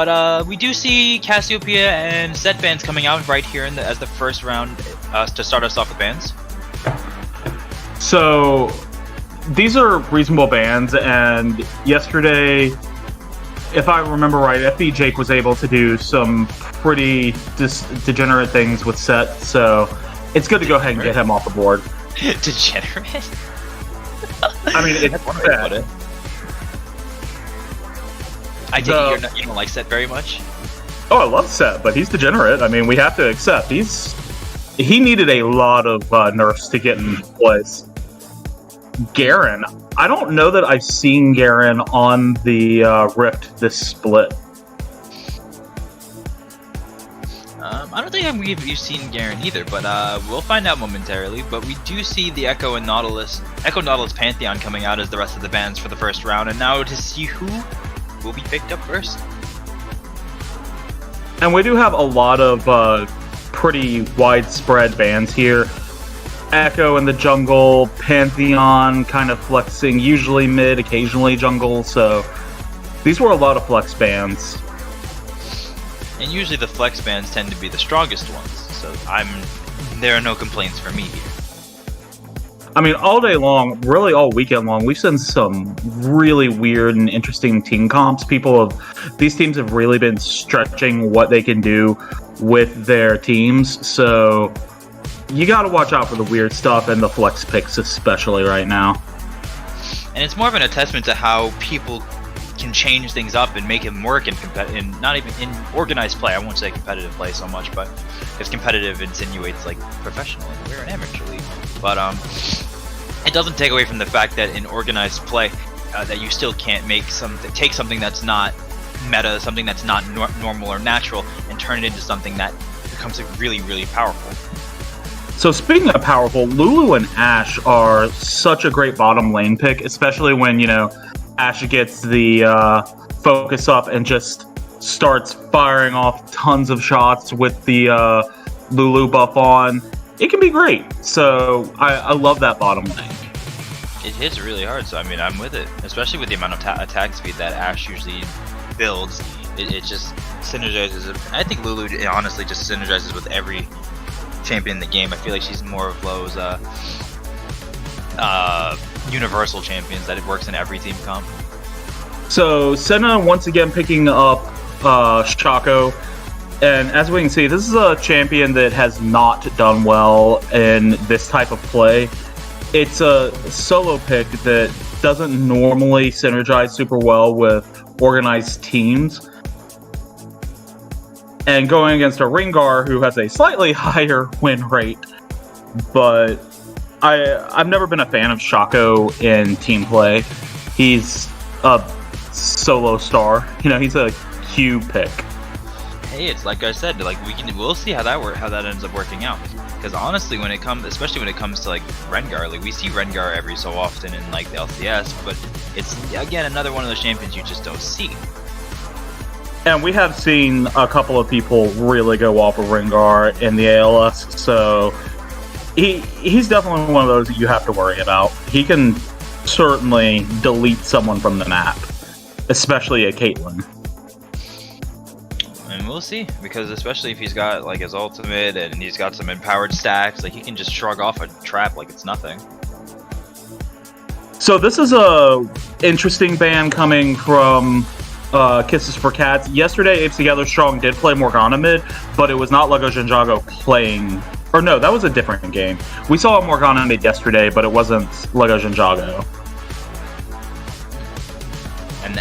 But we do see Cassiopeia and Set bans coming out right here as the first round to start us off with bans. So these are reasonable bans, and yesterday, if I remember right, FB Jake was able to do some pretty degenerate things with Set, so it's good to go ahead and get him off the board. Degenerate? I mean, it's bad. I take it you don't like Set very much? Oh, I love Set, but he's degenerate. I mean, we have to accept. He needed a lot of nerfs to get in place. Garen. I don't know that I've seen Garen on the Rift this split. I don't think we've seen Garen either, but we'll find out momentarily. But we do see the Echo Nautilus Pantheon coming out as the rest of the bans for the first round, and now to see who will be picked up first. And we do have a lot of pretty widespread bans here. Echo in the jungle, Pantheon kind of flexing, usually mid, occasionally jungle, so these were a lot of flex bans. And usually the flex bans tend to be the strongest ones, so there are no complaints for me here. I mean, all day long, really all weekend long, we've seen some really weird and interesting team comps. These teams have really been stretching what they can do with their teams, so you gotta watch out for the weird stuff and the flex picks especially right now. And it's more of an testament to how people can change things up and make them work in not even in organized play. I won't say competitive play so much, but because competitive insinuates like professional and we're an amateur league. But it doesn't take away from the fact that in organized play that you still can't take something that's not meta, something that's not normal or natural, and turn it into something that becomes really, really powerful. So speaking of powerful, Lulu and Ashe are such a great bottom lane pick, especially when, Ashe gets the focus up and just starts firing off tons of shots with the Lulu buff on. It can be great. So I love that bottom lane. It hits really hard, so I mean, I'm with it. Especially with the amount of attack speed that Ashe usually builds. It just synergizes. I think Lulu honestly just synergizes with every champion in the game. I feel like she's more of those universal champions that it works in every team comp. So Senna once again picking up Shaco, and as we can see, this is a champion that has not done well in this type of play. It's a solo pick that doesn't normally synergize super well with organized teams. And going against a Rengar who has a slightly higher win rate, but I've never been a fan of Shaco in team play. He's a solo star. He's a Q pick. Hey, it's like I said, we'll see how that ends up working out. Because honestly, especially when it comes to like Rengar, we see Rengar every so often in like the LCS, but it's again another one of those champions you just don't see. And we have seen a couple of people really go off of Rengar in the ALS, so he's definitely one of those that you have to worry about. He can certainly delete someone from the map, especially a Caitlyn. And we'll see, because especially if he's got like his ultimate and he's got some empowered stacks, like he can just shrug off a trap like it's nothing. So this is a interesting ban coming from Kisses for Cats. Yesterday, Apes Together Strong did play Morgana mid, but it was not Lego Ninjago playing. Or no, that was a different game. We saw Morgana mid yesterday, but it wasn't Lego Ninjago.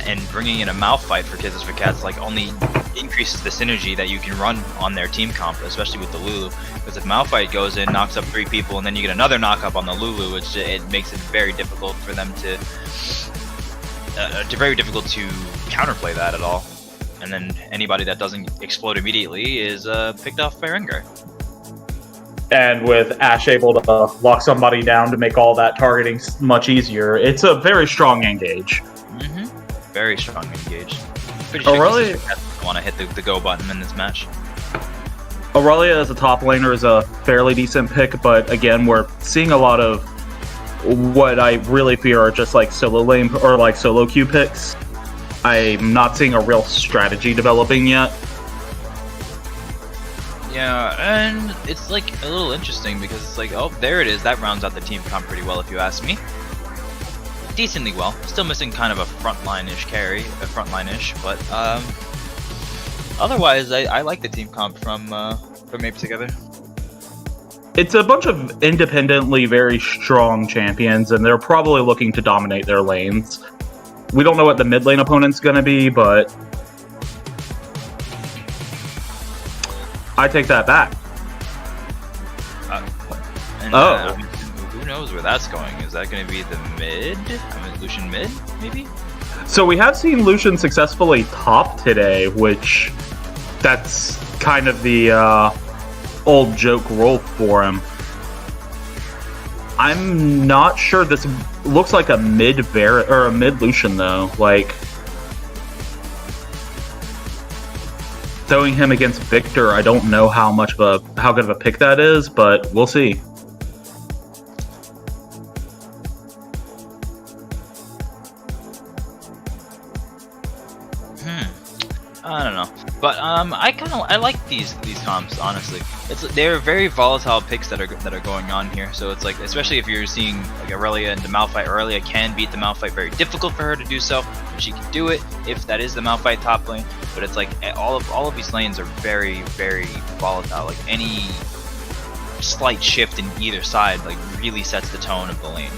And bringing in a Malphite for Kisses for Cats only increases the synergy that you can run on their team comp, especially with the Lulu. Because if Malphite goes in, knocks up 3 people, and then you get another knock up on the Lulu, it makes it very difficult for them to counterplay that at all. And then anybody that doesn't explode immediately is picked off by Rengar. And with Ashe able to lock somebody down to make all that targeting much easier, it's a very strong engage. Very strong engage. Pretty sure really? Want to hit the go button in this match. Aurelia as a top laner is a fairly decent pick, but again, we're seeing a lot of what I really fear are just like solo lane or like solo queue picks. I'm not seeing a real strategy developing yet. Yeah, and it's like a little interesting because it's like, oh, there it is. That rounds out the team comp pretty well, if you ask me. Decently well. Still missing kind of a frontline-ish carry, but otherwise, I like the team comp from Apes Together. It's a bunch of independently very strong champions, and they're probably looking to dominate their lanes. We don't know what the mid lane opponent's going to be, but I take that back. Who knows where that's going? Is that going to be the mid? I mean, Lucian mid, maybe? So we have seen Lucian successfully top today, which that's kind of the old joke role for him. I'm not sure. This looks like a mid or a mid Lucian though. Like throwing him against Victor, I don't know how good of a pick that is, but we'll see. I don't know, but I like these comps, honestly. They're very volatile picks that are going on here. So it's like, especially if you're seeing like Aurelia into Malphite. Aurelia can beat the Malphite, very difficult for her to do so, but she can do it if that is the Malphite top lane. But it's like all of these lanes are very, very volatile. Like any slight shift in either side like really sets the tone of the lane.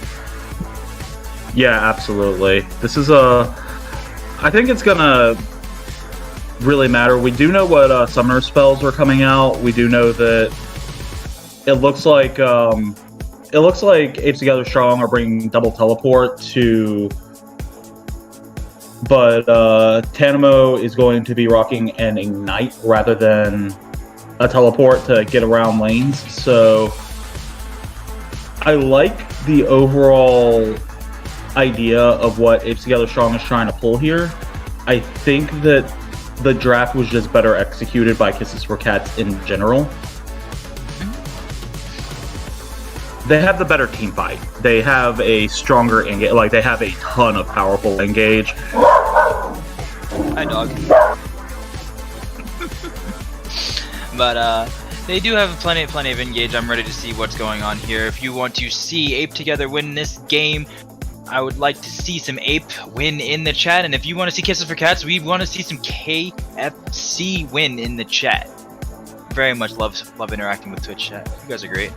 Yeah, absolutely. This is I think it's gonna really matter. We do know what summoner spells are coming out. We do know that it looks like Apes Together Strong are bringing double teleport to, but Tanamo is going to be rocking an ignite rather than a teleport to get around lanes. So I like the overall idea of what Apes Together Strong is trying to pull here. I think that the draft was just better executed by Kisses for Cats in general. They have the better team fight. They have a stronger engage. Like they have a ton of powerful engage. Hi, dog. But they do have plenty of engage. I'm ready to see what's going on here. If you want to see Ape Together win this game, I would like to see some Ape win in the chat, and if you want to see Kisses for Cats, we want to see some KFC win in the chat. Very much love interacting with Twitch chat. You guys are great.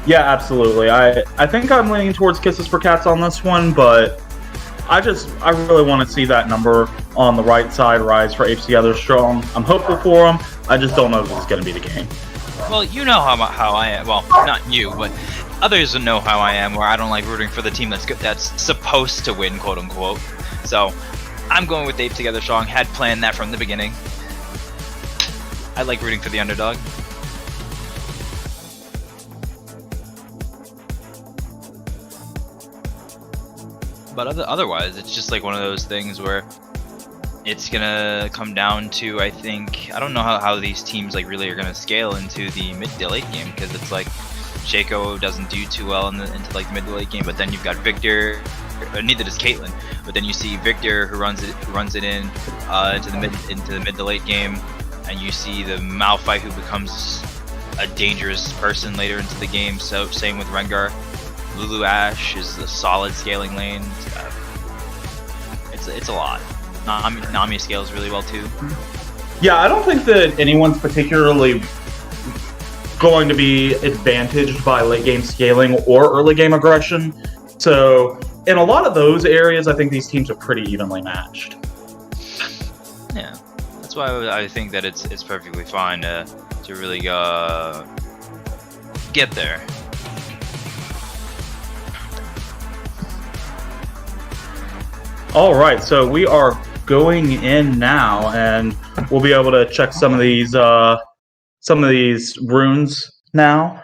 Yeah, absolutely. I think I'm leaning towards Kisses for Cats on this one, but I really want to see that number on the right side rise for Apes Together Strong. I'm hopeful for them. I just don't know if it's going to be the game. Well, you know how I am. Well, not you, but others know how I am, where I don't like rooting for the team that's supposed to win, quote unquote. So I'm going with Ape Together Strong. Had planned that from the beginning. I like rooting for the underdog. But otherwise, it's just like one of those things where it's gonna come down to, I think, I don't know how these teams like really are gonna scale into the mid to late game, because it's like Shaco doesn't do too well into like the mid to late game, but then you've got Victor, neither does Caitlyn, but then you see Victor who runs it in into the mid to late game, and you see the Malphite who becomes a dangerous person later into the game. So same with Rengar. Lulu Ashe is a solid scaling lane. It's a lot. Nami scales really well too. Yeah, I don't think that anyone's particularly going to be advantaged by late game scaling or early game aggression. So in a lot of those areas, I think these teams are pretty evenly matched. Yeah, that's why I think that it's perfectly fine to really get there. All right, so we are going in now, and we'll be able to check some of these runes now.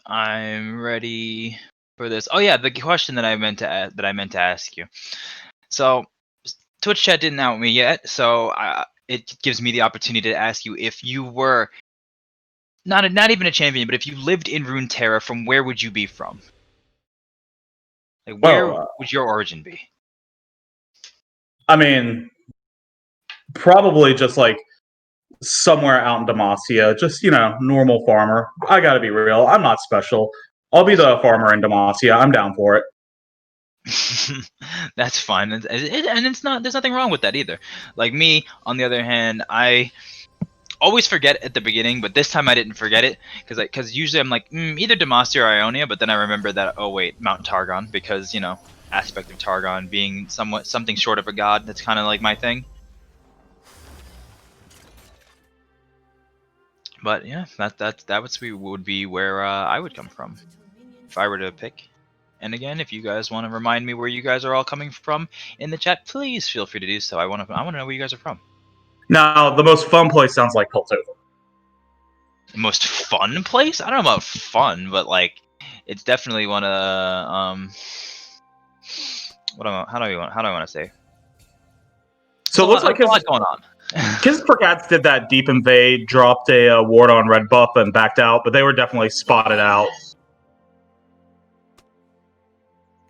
I'm ready. for this. Oh yeah, the question that I meant to ask you. So Twitch chat didn't out me yet, so it gives me the opportunity to ask you if you were not even a champion, but if you lived in Runeterra, from where would you be from? Like, where would your origin be? I mean, probably just like somewhere out in Demacia, just normal farmer. I gotta be real, I'm not special. I'll be the farmer in Demacia. I'm down for it. That's fine, and it's not. There's nothing wrong with that either. Like me, on the other hand, I always forget at the beginning, but this time I didn't forget it because usually I'm like either Demacia or Ionia, but then I remember that Mount Targon, because aspect of Targon being something short of a god. That's kind of like my thing. But yeah, that would be where I would come from if I were to pick. And again, if you guys want to remind me where you guys are all coming from in the chat, please feel free to do so. I want to know where you guys are from. Now, the most fun place sounds like Piltover. The most fun place? I don't know about fun, but like, it's definitely one of how do I want to say? So it looks like a lot going on. Kiss for Cats did that deep invade, dropped a ward on red buff and backed out, but they were definitely spotted out.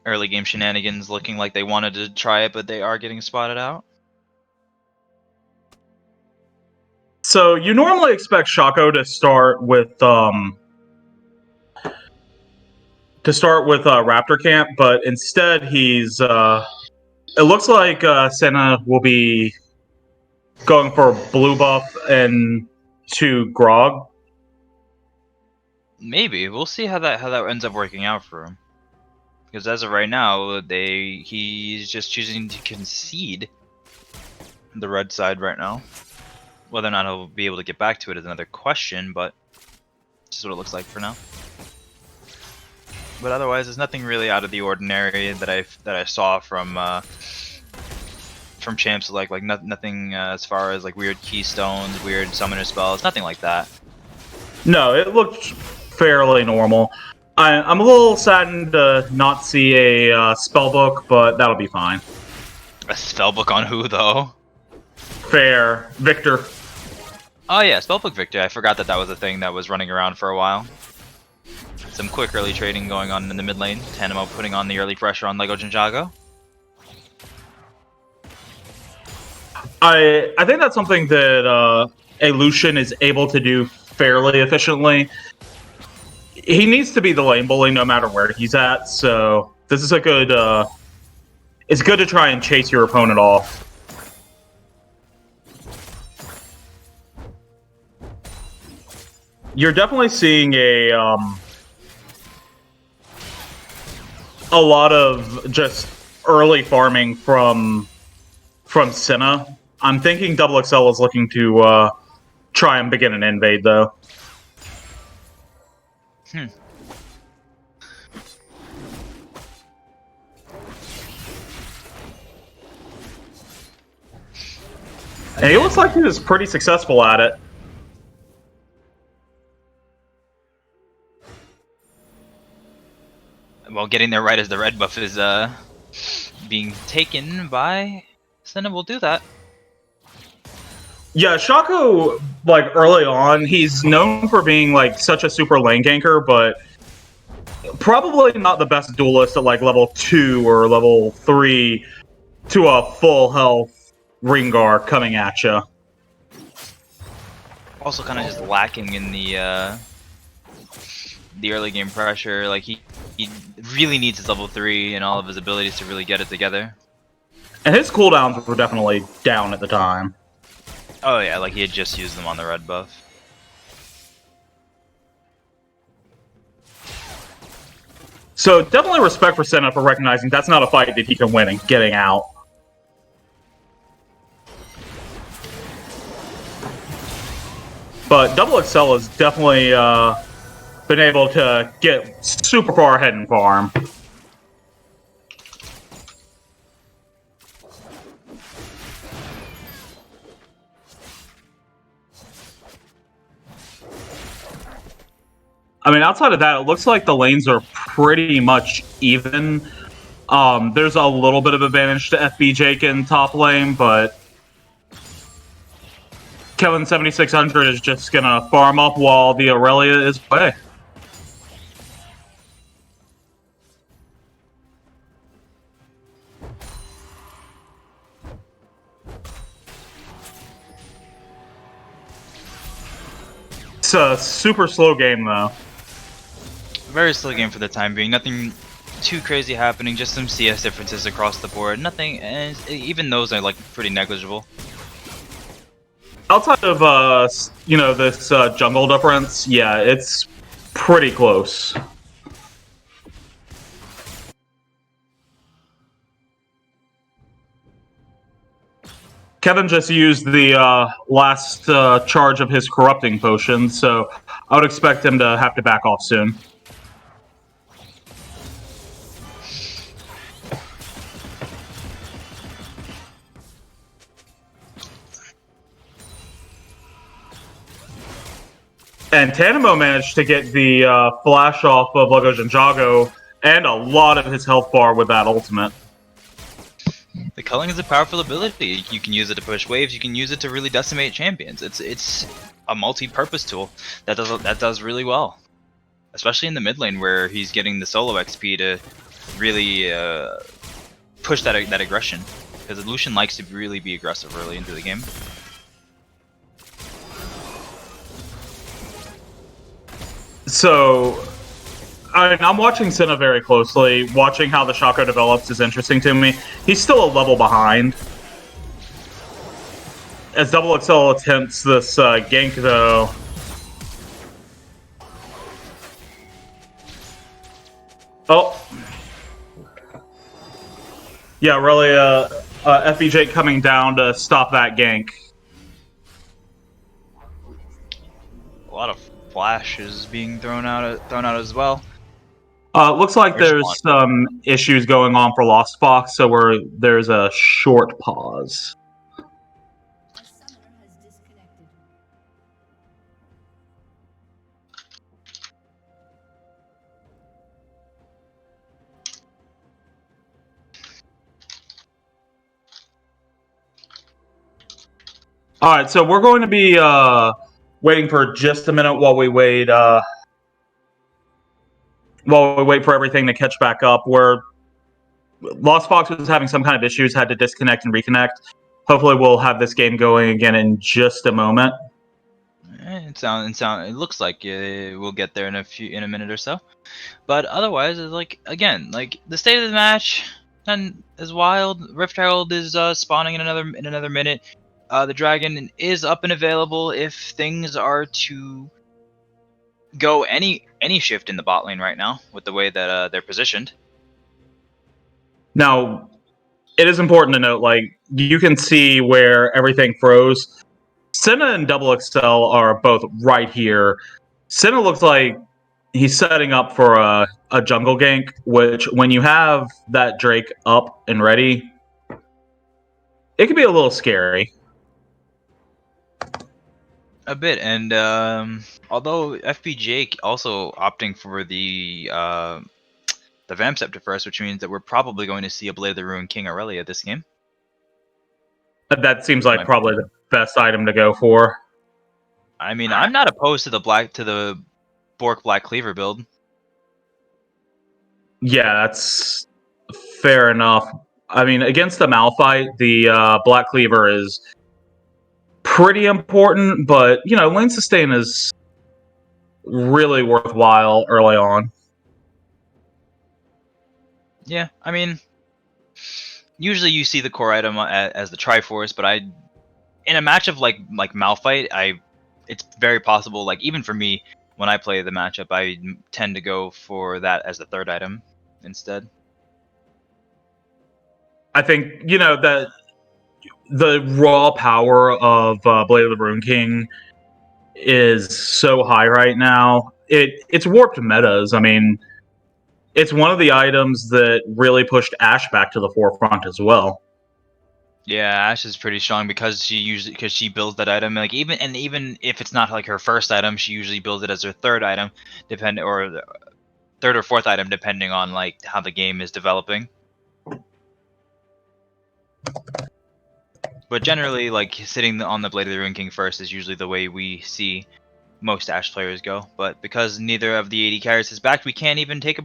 Early game shenanigans looking like they wanted to try it, but they are getting spotted out. So you normally expect Shaco to start with Raptor Camp, but instead he's it looks like Senna will be going for blue buff and to Grog. Maybe we'll see how that ends up working out for him. Because as of right now, he's just choosing to concede the red side right now. Whether or not he'll be able to get back to it is another question, but just what it looks like for now. But otherwise, there's nothing really out of the ordinary that I saw from champs. Like nothing as far as like weird keystones, weird summoner spells, nothing like that. No, it looked fairly normal. I'm a little saddened to not see a spellbook, but that'll be fine. A spellbook on who though? Fair, Victor. Oh yeah, spellbook Victor. I forgot that was a thing that was running around for a while. Some quick early trading going on in the mid lane. Tanamo putting on the early pressure on Lego Jinjago. I think that's something that a Lucian is able to do fairly efficiently. He needs to be the lane bully no matter where he's at, so this is a good it's good to try and chase your opponent off. You're definitely seeing a lot of just early farming from Senna. I'm thinking Double XL is looking to try and begin an invade, though. And he looks like he was pretty successful at it. Well, getting there right as the red buff is being taken by Senna will do that. Yeah, Shaco, like, early on, he's known for being, like, such a super lane ganker, but probably not the best duelist at, like, level 2 or level 3 to a full health Ringar coming at you. Also kind of just lacking in the early game pressure. Like, he really needs his level 3 and all of his abilities to really get it together. And his cooldowns were definitely down at the time. Oh yeah, like he had just used them on the red buff. So definitely respect for Senna for recognizing that's not a fight that he can win and getting out. But Double XL has definitely been able to get super far ahead in farm. I mean, outside of that, it looks like the lanes are pretty much even. There's a little bit of advantage to FB Jake in top lane, but Kevin 7600 is just gonna farm up while the Aurelia is away. It's a super slow game, though. Very slow game for the time being. Nothing too crazy happening. Just some CS differences across the board. Nothing, and even those are like pretty negligible. Outside of this jungle difference, yeah, it's pretty close. Kevin just used the last charge of his corrupting potion, so I would expect him to have to back off soon. And Tanimo managed to get the flash off of Lego Jinjago and a lot of his health bar with that ultimate. The culling is a powerful ability. You can use it to push waves. You can use it to really decimate champions. It's a multi-purpose tool that does really well, especially in the mid lane where he's getting the solo XP to really push that aggression. Because Lucian likes to really be aggressive early into the game. So, I'm watching Senna very closely. Watching how the Shaco develops is interesting to me. He's still a level behind. As Double XL attempts this gank, though. Oh. Yeah, really, FBJ coming down to stop that gank. A lot of flashes being thrown out as well. Looks like there's some issues going on for Lost Fox, so there's a short pause. Alright, so we're going to be waiting for just a minute while we wait for everything to catch back up. Where Lost Fox was having some kind of issues, had to disconnect and reconnect. Hopefully we'll have this game going again in just a moment. It looks like we'll get there in a minute or so. But otherwise, it's like again, like the state of the match is wild. Rift Herald is spawning in another minute. The dragon is up and available if things are to go any shift in the bot lane right now with the way that they're positioned. Now, it is important to note, like, you can see where everything froze. Senna and Double XL are both right here. Senna looks like he's setting up for a jungle gank, which when you have that Drake up and ready, it can be a little scary. A bit, and although FB Jake also opting for the Vamp Scepter first, which means that we're probably going to see a Blade of the Ruined King Aurelia this game. That seems like probably the best item to go for. I mean, I'm not opposed to the Bork Black Cleaver build. Yeah, that's fair enough. I mean, against the Malphite, the Black Cleaver is pretty important, but, you know, lane sustain is really worthwhile early on. Yeah, I mean, usually you see the core item as the Triforce, but in a matchup like Malphite, it's very possible, like even for me, when I play the matchup, I tend to go for that as the third item instead. I think, you know, that the raw power of Blade of the Ruined King is so high right now. It's warped metas. I mean, it's one of the items that really pushed Ashe back to the forefront as well. Yeah, Ashe is pretty strong because she builds that item. Like even if it's not like her first item, she usually builds it as her third item, third third or fourth item depending on like how the game is developing. But generally, like sitting on the Blade of the Ruined King first is usually the way we see most Ashe players go. But because neither of the AD carries is backed, we can't even take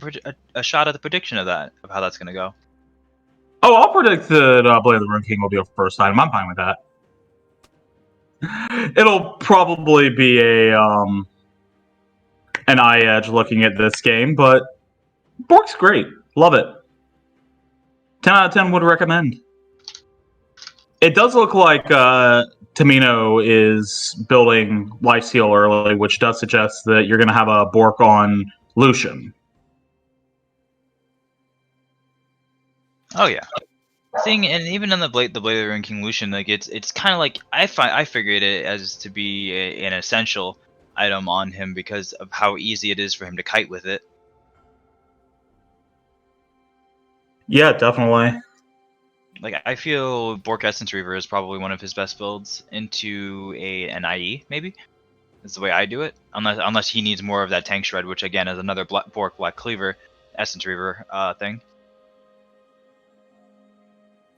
a shot at the prediction of how that's gonna go. Oh, I'll predict that Blade of the Ruined King will be a first item. I'm fine with that. It'll probably be an eye edge looking at this game, but Bork's great. Love it. 10 out of 10 would recommend. It does look like Tamino is building Lifesteal early, which does suggest that you're going to have a Bork on Lucian. Oh yeah. Seeing, and even on the Blade of the Ruined King Lucian, like it's kind of like I figured it as to be an essential item on him because of how easy it is for him to kite with it. Yeah, definitely. Like I feel Bork Essence Reaver is probably one of his best builds into an IE, maybe. That's the way I do it. Unless he needs more of that tank shred, which again is another Bork Black Cleaver Essence Reaver thing.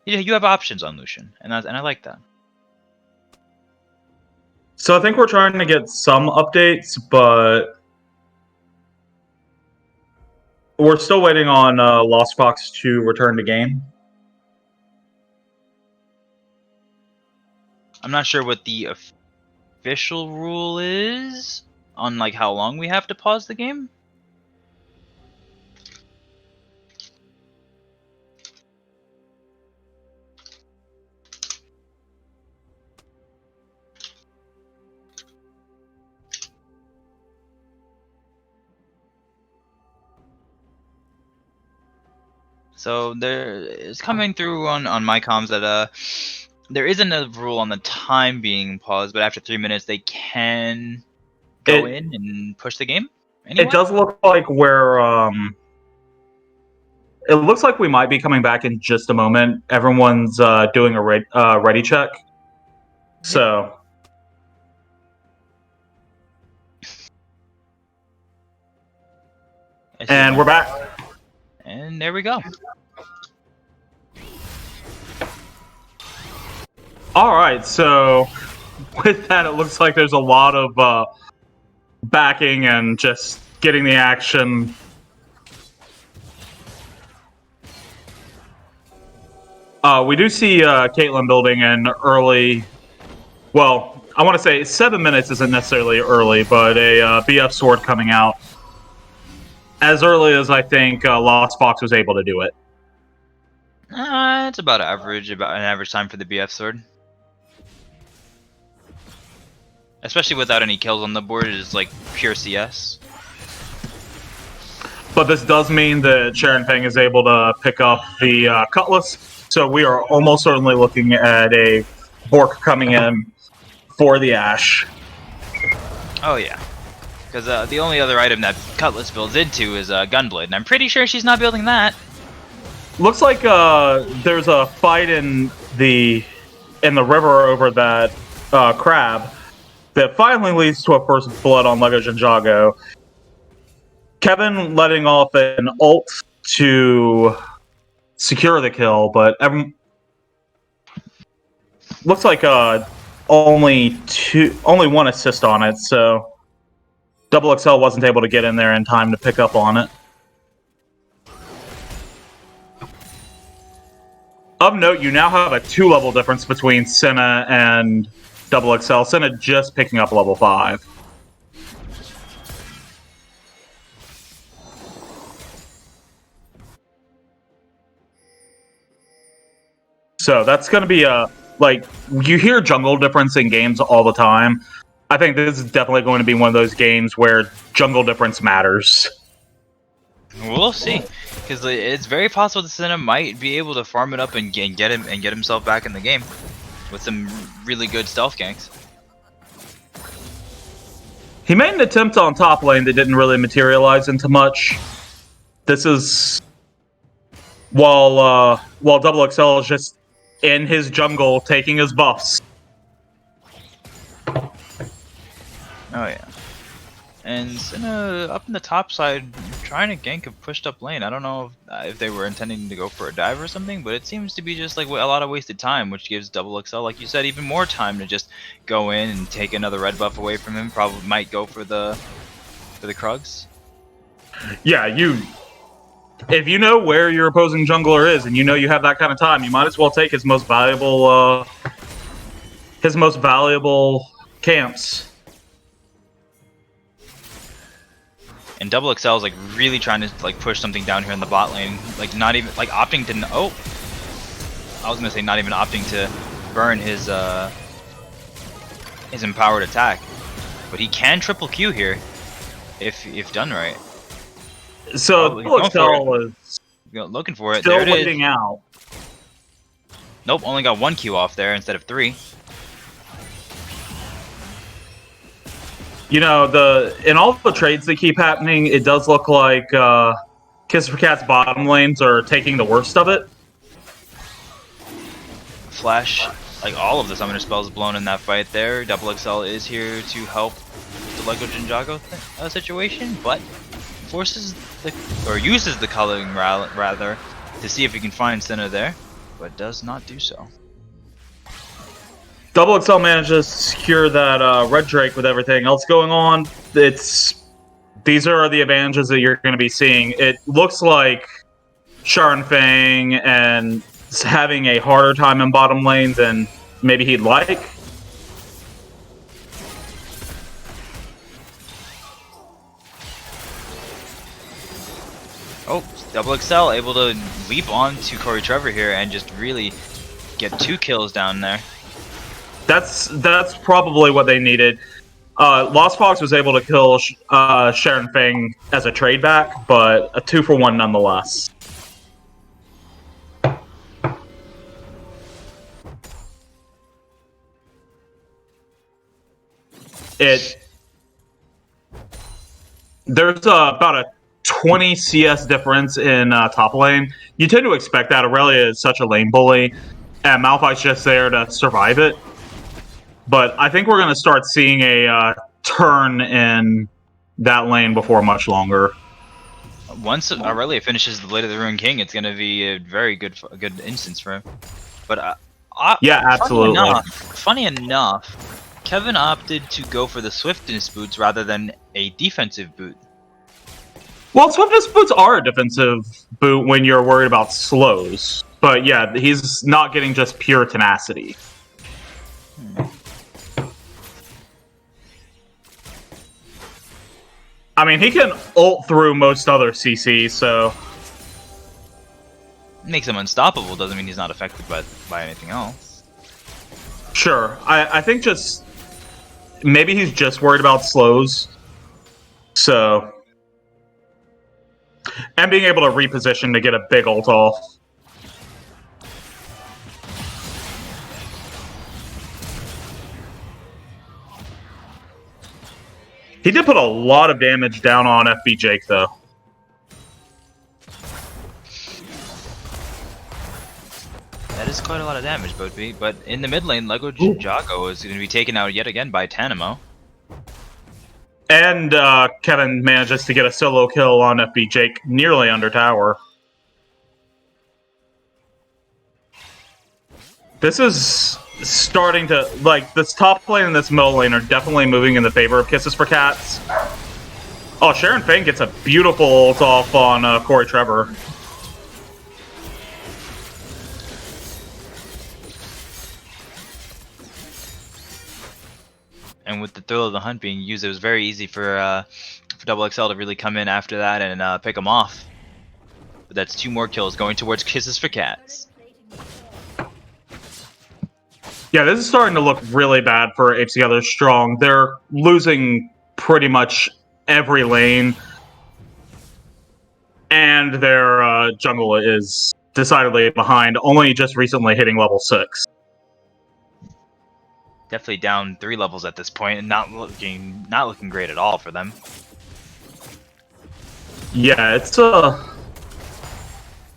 Yeah, you have options on Lucian, and I like that. So I think we're trying to get some updates, but we're still waiting on Lost Fox to return to game. I'm not sure what the official rule is on like how long we have to pause the game. So there is coming through on my comms that there isn't a rule on the time being paused, but after 3 minutes they can go in and push the game. Anyway? It does look like we're it looks like we might be coming back in just a moment. Everyone's doing a ready check. So and we're back. And there we go. All right, so with that, it looks like there's a lot of backing and just getting the action. We do see Caitlyn building an early. Well, I want to say 7 minutes isn't necessarily early, but a BF sword coming out as early as I think Lost Fox was able to do it. It's about an average time for the BF sword. Especially without any kills on the board, it is like pure CS. But this does mean that Sharon Feng is able to pick up the Cutlass, so we are almost certainly looking at a Bork coming in for the Ashe. Oh yeah. Because the only other item that Cutlass builds into is Gunblade, and I'm pretty sure she's not building that. Looks like there's a fight in the river over that crab that finally leads to a first blood on Lego Ninjago. Kevin letting off an ult to secure the kill, but looks like only one assist on it, so Double XL wasn't able to get in there in time to pick up on it. Of note, you now have a 2-level difference between Senna and Double XL. Senna just picking up level 5. So that's going to be like, you hear jungle difference in games all the time. I think this is definitely going to be one of those games where jungle difference matters. We'll see, because it's very possible that Senna might be able to farm it up and get himself back in the game with some really good stealth ganks. He made an attempt on top lane that didn't really materialize into much. This is while Double XL is just in his jungle taking his buffs. Oh yeah. And Senna up in the top side trying to gank a pushed up lane. I don't know if they were intending to go for a dive or something, but it seems to be just like a lot of wasted time, which gives Double XL, like you said, even more time to just go in and take another red buff away from him. Probably might go for the Krugs. Yeah, if you know where your opposing jungler is and you know you have that kind of time, you might as well take his most valuable camps. And Double XL is like really trying to like push something down here in the bot lane, like not even like opting to I was gonna say not even opting to burn his empowered attack, but he can triple Q here if done right. So Double XL is looking for it. Still there it waiting is. out. Nope, only got 1 Q off there instead of 3. You know, in all the trades that keep happening, it does look like Kiss for Cat's bottom lanes are taking the worst of it. Flash, like all of the summoner spells blown in that fight there. Double XL is here to help the Lego Ninjago situation, but uses the culling rather to see if he can find Senna there, but does not do so. Double XL manages to secure that Red Drake with everything else going on. These are the advantages that you're going to be seeing. It looks like Sharon Fang and having a harder time in bottom lane than maybe he'd like. Oh, Double XL able to leap on to Corey Trevor here and just really get 2 kills down there. That's probably what they needed. Lost Fox was able to kill Sharon Fang as a trade back, but a 2-for-1 nonetheless. There's about a 20 CS difference in top lane. You tend to expect that. Aurelia is such a lane bully, and Malphite's just there to survive it. But I think we're going to start seeing a turn in that lane before much longer. Once Aurelia finishes the Blade of the Ruined King, it's going to be a very good instance for him. But yeah, absolutely. Funny enough, Kevin opted to go for the Swiftness boots rather than a defensive boot. Well, Swiftness boots are a defensive boot when you're worried about slows. But yeah, he's not getting just pure tenacity. I mean, he can ult through most other CCs, so... Makes him unstoppable, doesn't mean he's not affected by anything else. Sure. I think just... Maybe he's just worried about slows. So... And being able to reposition to get a big ult off. He did put a lot of damage down on FB Jake, though. That is quite a lot of damage, Bodby. But in the mid lane, Lego Jago is going to be taken out yet again by Tanimo. And Kevin manages to get a solo kill on FB Jake nearly under tower. This is starting to, like, this top lane and this middle lane are definitely moving in the favor of Kisses for Cats. Oh, Sharon Fang gets a beautiful ult off on Corey Trevor. And with the thrill of the hunt being used, it was very easy for Double XL to really come in after that and pick him off. But that's 2 more kills going towards Kisses for Cats. Yeah, this is starting to look really bad for Apes Together Strong. They're losing pretty much every lane. And their jungle is decidedly behind, only just recently hitting level 6. Definitely down 3 levels at this point, and not looking great at all for them. Yeah, it's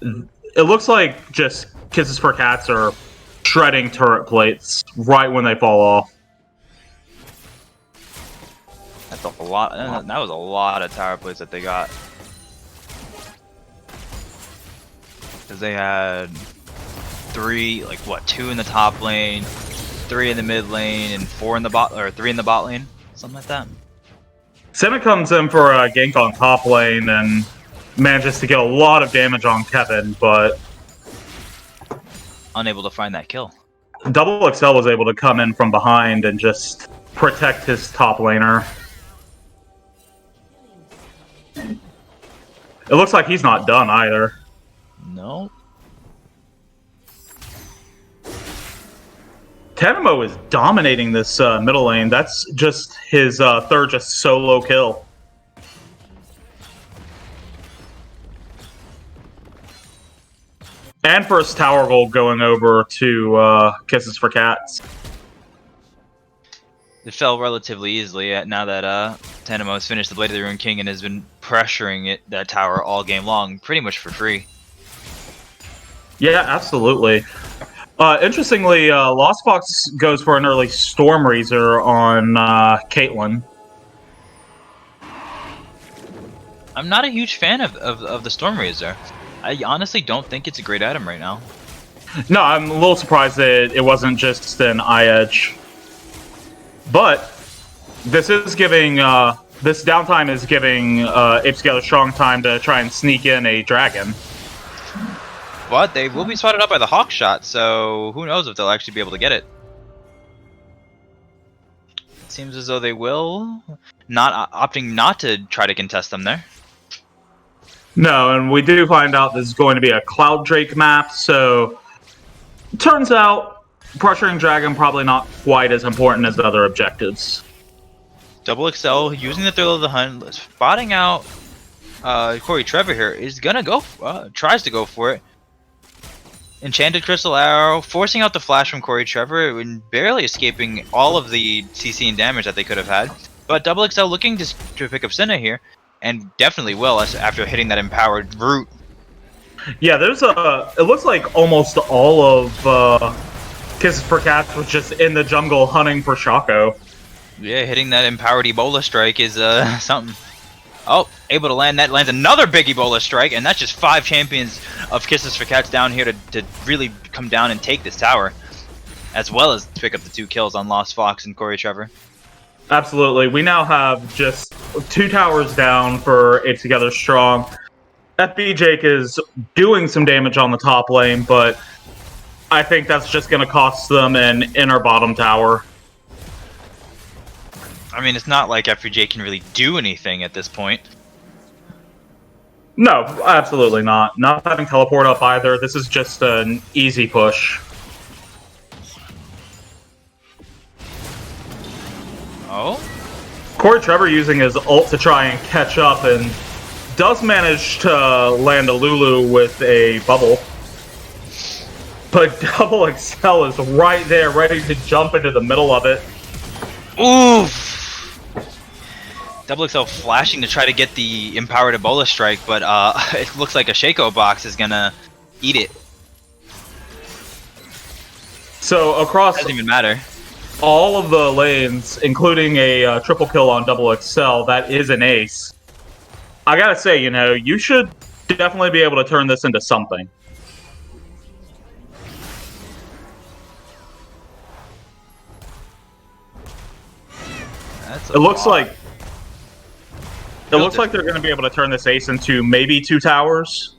it looks like just Kisses for Cats are shredding turret plates right when they fall off. That's a lot. That was a lot of tower plates that they got. Because they had 3, like what, 2 in the top lane, 3 in the mid lane, and 4 in the bot, or 3 in the bot lane, something like that. Simic comes in for a gank on top lane and manages to get a lot of damage on Kevin, but Unable to find that kill. Double XL was able to come in from behind and just protect his top laner. It looks like he's not done either. No. Tenemo is dominating this middle lane. That's just his third just solo kill. And first tower gold going over to Kisses for Cats. It fell relatively easily now that Tenemo has finished the Blade of the Ruined King and has been pressuring that tower all game long, pretty much for free. Yeah, absolutely. Interestingly, Lost Fox goes for an early Storm Razor on Caitlyn. I'm not a huge fan of the Storm Razor. I honestly don't think it's a great item right now. No, I'm a little surprised that it wasn't just an eye edge. But this is giving this downtime is giving Apes Together Strong time to try and sneak in a dragon. But they will be spotted up by the Hawk Shot, so who knows if they'll actually be able to get it. It seems as though they will, opting not to try to contest them there. No, and we do find out this is going to be a Cloud Drake map, so turns out pressuring Dragon probably not quite as important as the other objectives. Double XL using the thrill of the hunt, spotting out Corey Trevor here, is gonna go, tries to go for it. Enchanted Crystal Arrow, forcing out the flash from Corey Trevor and barely escaping all of the CC and damage that they could have had. But Double XL looking to pick up Senna here, and definitely will after hitting that empowered root. Yeah, there's it looks like almost all of Kisses for Cats was just in the jungle hunting for Shaco. Yeah, hitting that empowered Ebola strike is something. Oh, able to land that, lands another big Ebola strike, and that's just 5 champions of Kisses for Cats down here to really come down and take this tower, as well as pick up the 2 kills on Lost Fox and Corey Trevor. Absolutely. We now have just 2 towers down for Apes Together Strong. FB Jake is doing some damage on the top lane, but I think that's just going to cost them an inner bottom tower. I mean, it's not like FPJ can really do anything at this point. No, absolutely not. Not having teleport up either. This is just an easy push. Oh? Corey Trevor using his ult to try and catch up and does manage to land a Lulu with a bubble. But Double XL is right there, ready to jump into the middle of it. Oof! Double XL flashing to try to get the empowered Ebola strike, but it looks like a Shaco box is gonna eat it. So across Doesn't even matter. all of the lanes, including a triple kill on Double XL, that is an ace. I gotta say, you know, you should definitely be able to turn this into something. That's It looks lot. like they're going to be able to turn this ace into maybe 2 towers.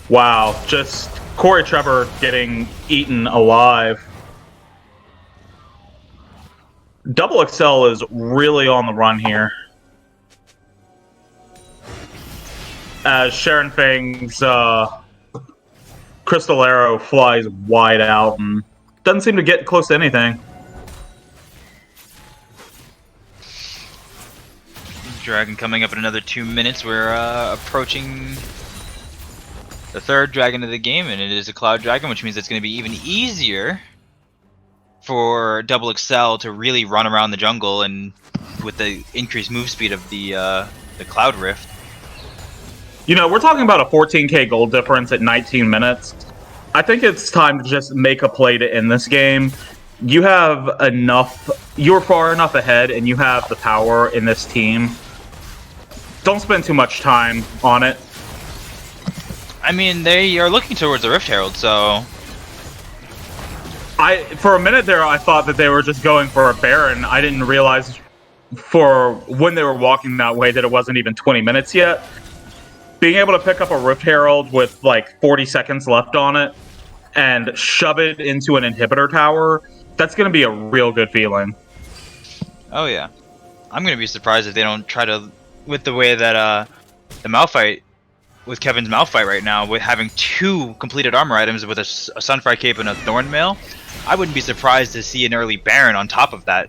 Wow, just Corey Trevor getting eaten alive. Double XL is really on the run here. As Sharon Fang's Crystal Arrow flies wide out and doesn't seem to get close to anything. Dragon coming up in another 2 minutes. We're approaching the 3rd dragon of the game, and it is a Cloud Dragon, which means it's going to be even easier for Double XL to really run around the jungle, and with the increased move speed of the Cloud Rift. You know, we're talking about a 14k gold difference at 19 minutes. I think it's time to just make a play to end this game. you have enough. You're far enough ahead, and you have the power in this team. Don't spend too much time on it. I mean, they are looking towards the Rift Herald, so... For a minute there, I thought that they were just going for a Baron. I didn't realize for when they were walking that way that it wasn't even 20 minutes yet. Being able to pick up a Rift Herald with like 40 seconds left on it and shove it into an inhibitor tower, that's going to be a real good feeling. Oh yeah. I'm going to be surprised if they don't try to... With the way that the Malphite... With Kevin's Malphite right now, with having 2 completed armor items with a Sunfire Cape and a Thorn Mail, I wouldn't be surprised to see an early Baron on top of that.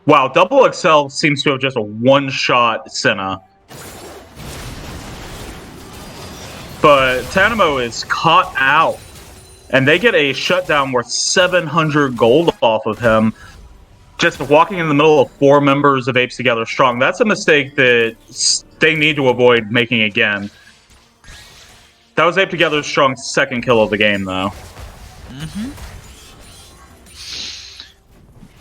Wow, Double XL seems to have just a one-shot Senna. But Tanamo is caught out, and they get a shutdown worth 700 gold off of him. Just walking in the middle of 4 members of Apes Together Strong. That's a mistake that they need to avoid making again. That was Ape Together Strong's second kill of the game, though. Mm-hmm.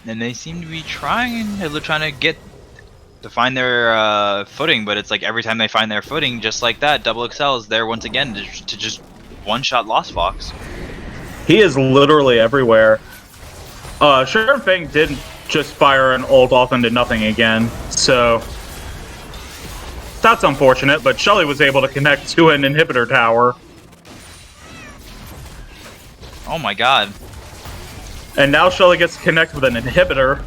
And they seem to be trying. They're trying to find their footing, but it's like every time they find their footing, just like that, Double XL is there once again to just one-shot Lost Fox. He is literally everywhere. Sharon Fang didn't just fire an ult off into nothing again, so that's unfortunate, but Shelly was able to connect to an inhibitor tower. Oh my god. And now Shelly gets to connect with an inhibitor.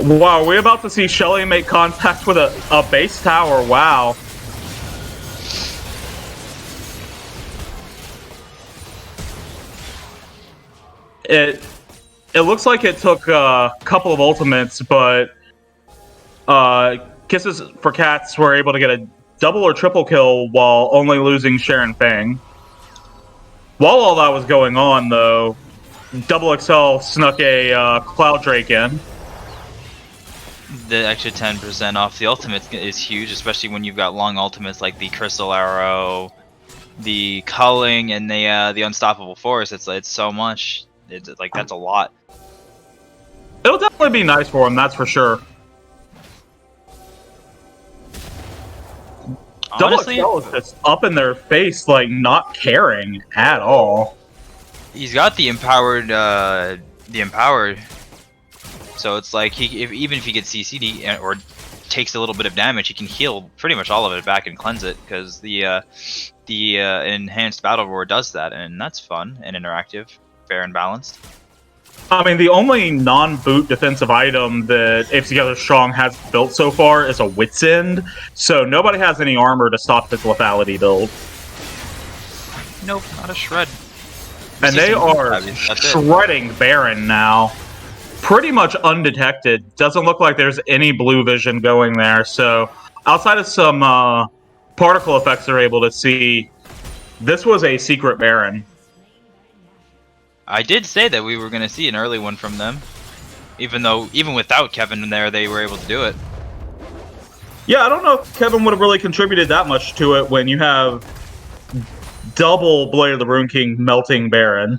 Wow, are we about to see Shelly make contact with a base tower? Wow. It looks like it took a couple of ultimates, but Kisses for Cats were able to get a double or triple kill while only losing Sharon Fang. While all that was going on, though, Double XL snuck a Cloud Drake in. The extra 10% off the ultimate is huge, especially when you've got long ultimates like the Crystal Arrow, the Culling, and the Unstoppable Force. It's so much. It's like that's a lot. It'll definitely be nice for him, that's for sure. Honestly, Double XL is just up in their face, like not caring at all. He's got the empowered, so it's like even if he gets CC'd or takes a little bit of damage, he can heal pretty much all of it back and cleanse it because the enhanced battle roar does that, and that's fun and interactive, fair and balanced. I mean, the only non-boot defensive item that Apes Together Strong has built so far is a Wit's End, so nobody has any armor to stop this lethality build. Nope, not a shred. And they are shredding Baron now. Pretty much undetected. Doesn't look like there's any blue vision going there, so outside of some particle effects they're able to see, this was a secret Baron. I did say that we were going to see an early one from them. Even without Kevin in there, they were able to do it. Yeah, I don't know if Kevin would have really contributed that much to it when you have double Blade of the Rune King melting Baron.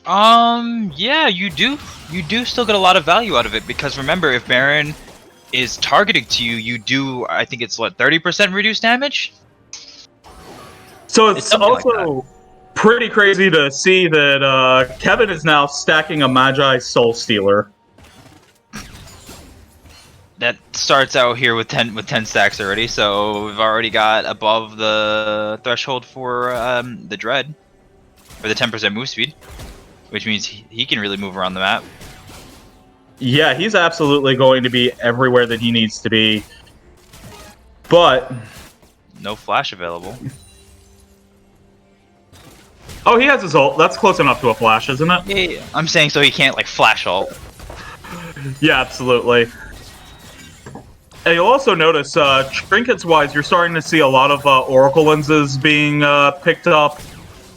Yeah, you do. You do still get a lot of value out of it, because remember, if Baron is targeted to you, you do, I think it's what, 30% reduced damage? So it's also like pretty crazy to see that Kevin is now stacking a Magi Soul Stealer. That starts out here with 10 stacks already, so we've already got above the threshold for the Dread, or the 10% move speed, which means he can really move around the map. Yeah, he's absolutely going to be everywhere that he needs to be. But no flash available. Oh, he has his ult. That's close enough to a flash, isn't it? Yeah. I'm saying so he can't like flash ult. Yeah, absolutely. And you'll also notice, trinkets-wise, you're starting to see a lot of Oracle lenses being picked up,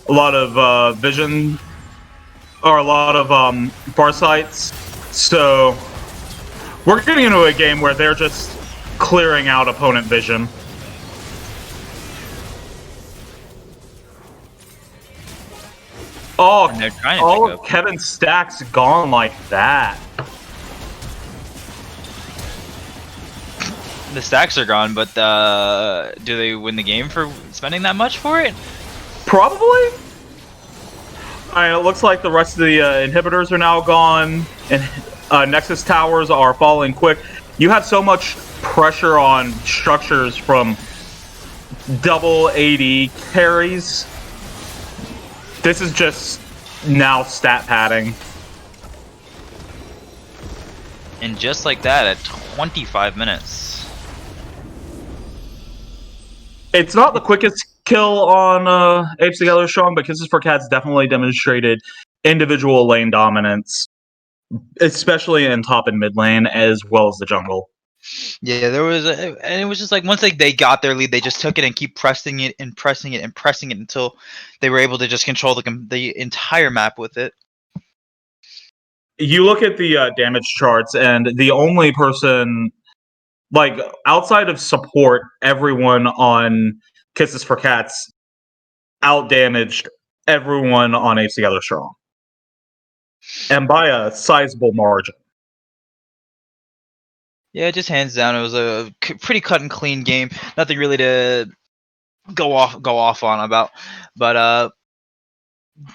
a lot of vision, or a lot of Farsights. So we're getting into a game where they're just clearing out opponent vision. Oh, And they're trying to all pick of up. Kevin's stacks gone like that. The stacks are gone, but do they win the game for spending that much for it? Probably. It looks like the rest of the inhibitors are now gone, and Nexus towers are falling quick. You have so much pressure on structures from double AD carries. This is just now stat padding. And just like that, at 25 minutes. It's not the quickest kill on Apes Together Strong, but Kisses for Cats definitely demonstrated individual lane dominance, especially in top and mid lane, as well as the jungle. Yeah, there was, and it was just like once they got their lead, they just took it and keep pressing it and pressing it and pressing it until they were able to just control the entire map with it. You look at the damage charts, and the only person, like, outside of support, everyone on Kisses for Cats outdamaged everyone on Apes Together Strong. And by a sizable margin. Yeah, just hands down, it was a pretty cut and clean game. Nothing really to go off on about, but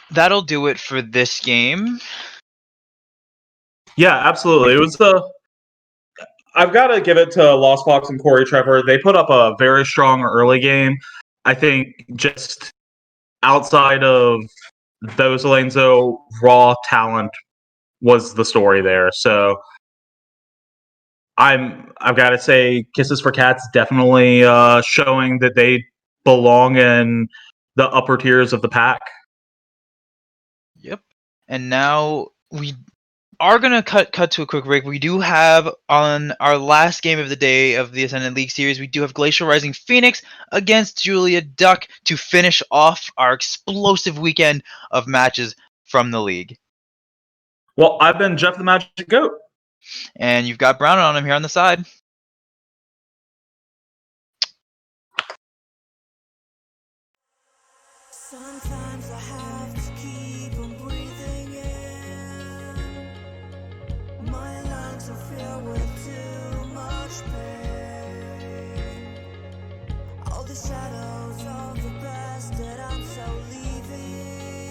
that'll do it for this game. Yeah, absolutely. It was I've got to give it to Lost Fox and Corey Trevor. They put up a very strong early game. I think just outside of those lanes, though, raw talent was the story there. So I've got to say, Kisses for Cats definitely showing that they belong in the upper tiers of the pack. Yep. And now we are gonna cut to a quick break. We do have on our last game of the day of the Ascendant League series, we do have Glacial Rising Phoenix against Julia Duck to finish off our explosive weekend of matches from the league. Well, I've been Jeff the Magic Goat. And you've got Brown on him here on the side. Sometimes I have to keep on breathing in. My lungs are filled with too much pain. All the shadows of the past that I'm so leaving,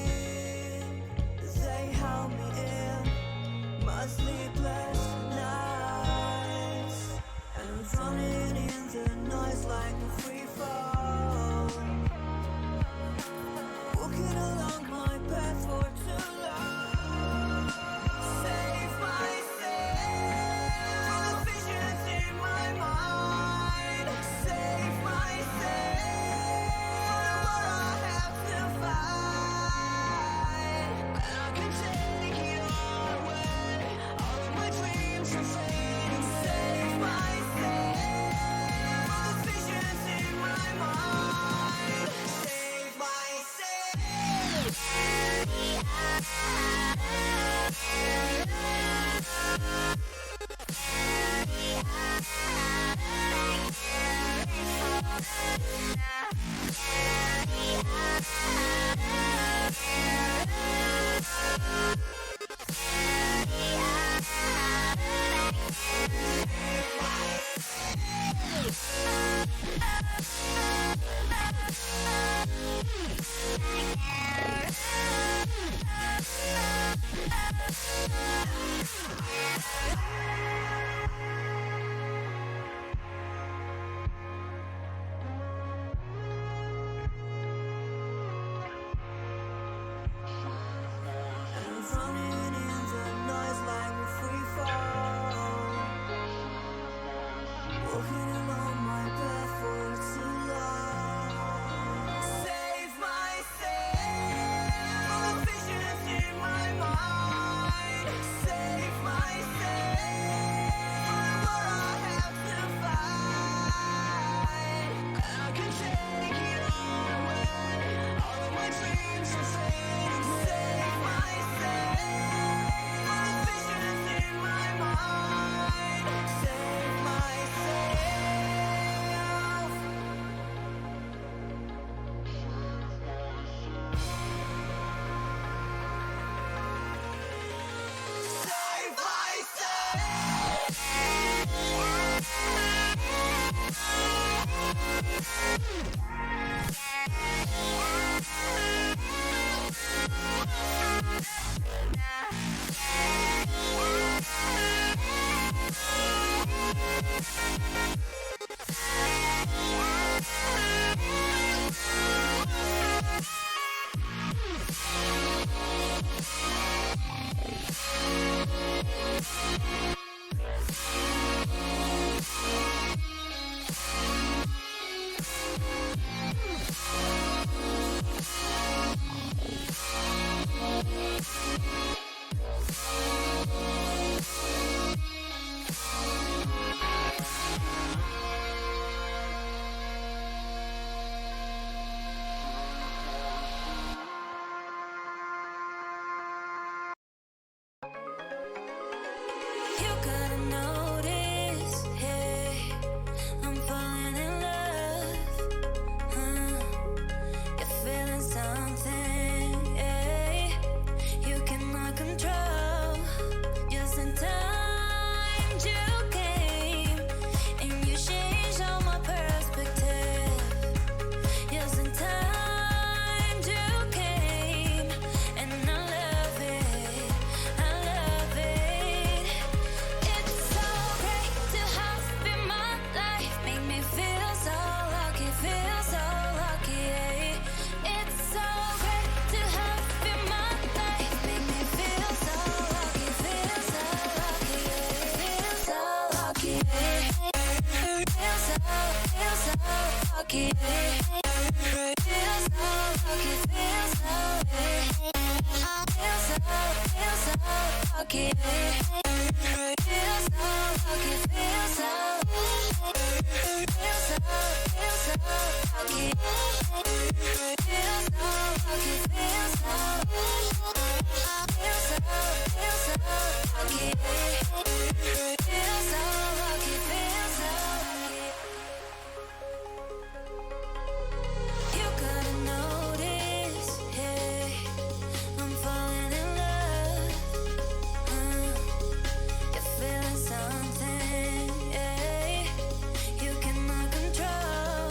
they held me in my sleepless nights. lucky. Feel so lucky, feel so lucky. Feel so lucky, feel so lucky. Feel so lucky, feel so lucky. Feel so lucky, feel so lucky. You gotta notice, hey, I'm falling in love. You're feeling something, hey, you cannot control.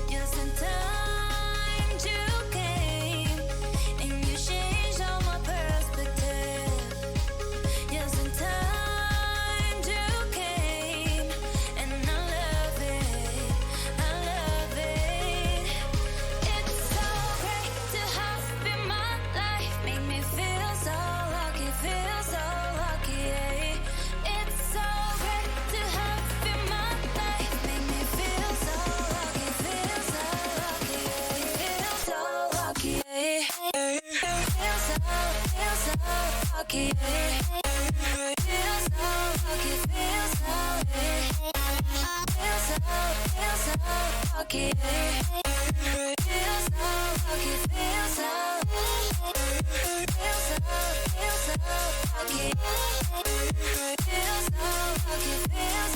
Just in time you came, and you changed all my perspective. Just in time you came, and I love it, I love it. It's so great to have you in my life, make me feel so lucky, feel so lucky. It's so great to have you in my life, make me feel so lucky, feel so lucky, feel so lucky. Feel so lucky. Feel so lucky, feel so lucky. Feel so lucky, feel so lucky. Feel so lucky, feel so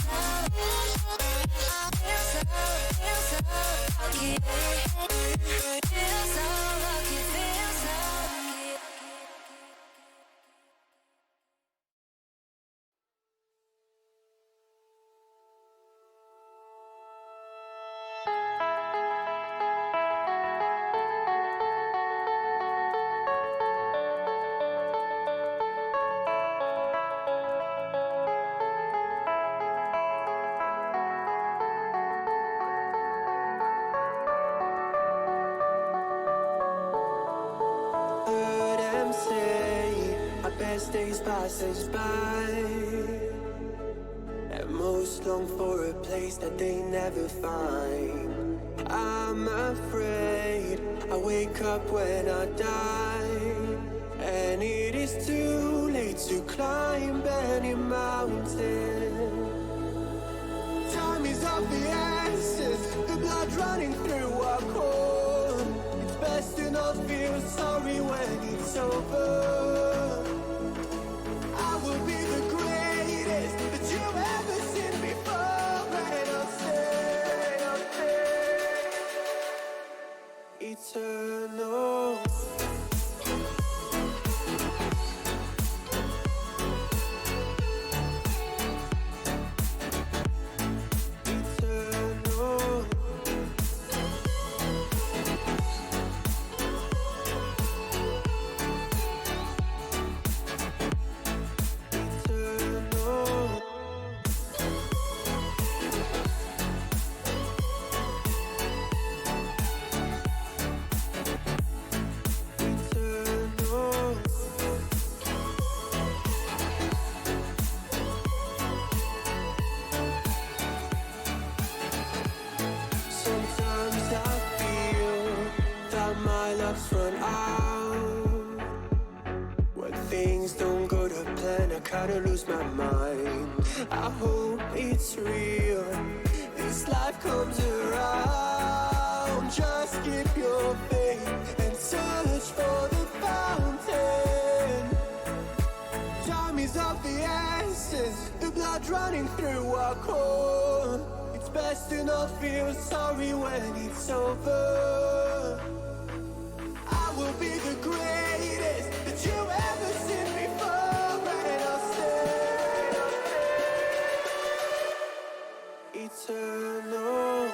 lucky. Feel so lucky, feel so lucky. Heard them say our best days pass us by, and most long for a place that they never find. I'm afraid I wake up when I die, and it is too late to climb any mountain. Time is of the essence, the blood running through our core. It's best to not feel sorry when it's over. I will be the greatest that you've ever seen before, and I'll stay eternal. My luck's run out. When things don't go to plan, I kinda lose my mind. I hope it's real, this life comes around. Just keep your faith and search for the fountain. Time is of the essence, the blood running through our core. It's best to not feel sorry when it's over. I will be the greatest that you've ever seen before, and I'll stay eternal.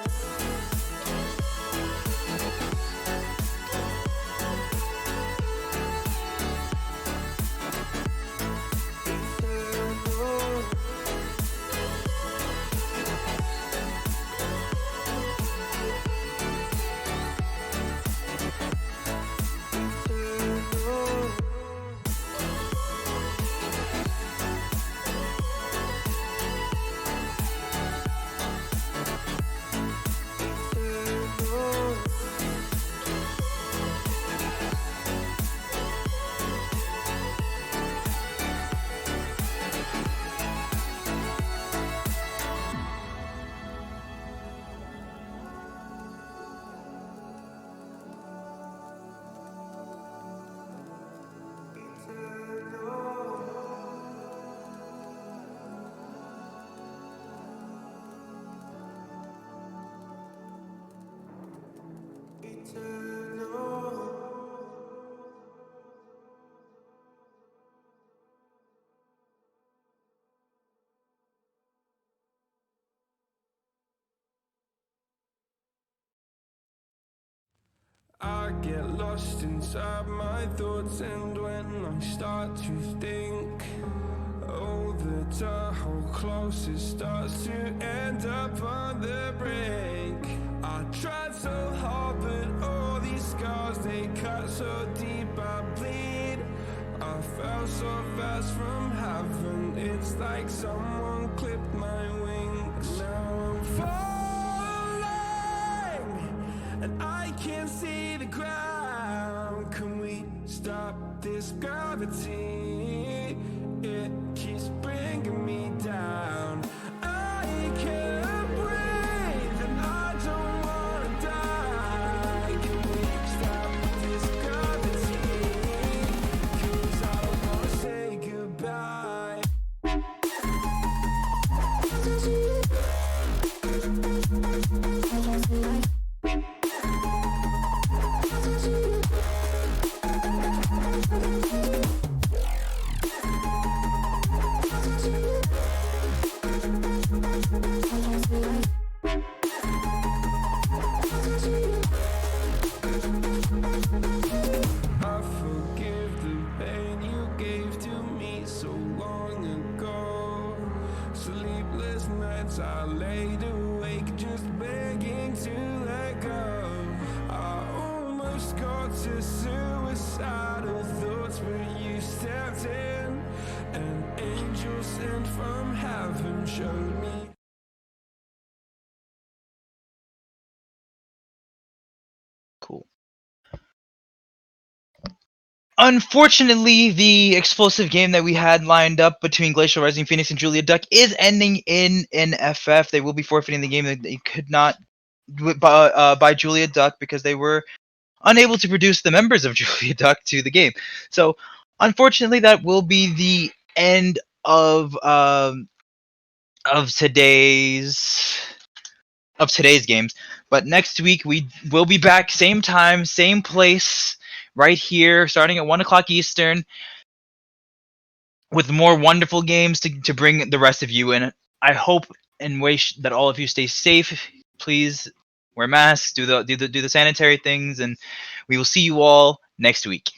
I get lost inside my thoughts, and when I start to think, oh, the Tahoe close, starts to end up on the brink. I tried so hard, but all these scars, they cut so deep, I bleed. I fell so fast from heaven, it's like someone clipped my wings. Now I'm falling, and I can't see the ground. Can we stop this gravity? It keeps bringing me down. I can't breathe, and I don't wanna die. Can we stop this gravity? 'Cause I don't wanna say goodbye. I forgive the pain you gave to me so long ago. Sleepless nights I laid awake just begging to let go. I almost got to suicidal thoughts, but you stepped in. An angel sent from heaven showed me. Cool. Unfortunately, the explosive game that we had lined up between Glacial Rising Phoenix and Julia Duck is ending in an FF. They will be forfeiting the game. They could not by Julia Duck because they were unable to produce the members of Julia Duck to the game. So, unfortunately, that will be the end of today's games. But next week we will be back, same time, same place, right here, starting at 1 o'clock Eastern, with more wonderful games to bring the rest of you in. I hope and wish that all of you stay safe. Please wear masks, do the sanitary things, and we will see you all next week.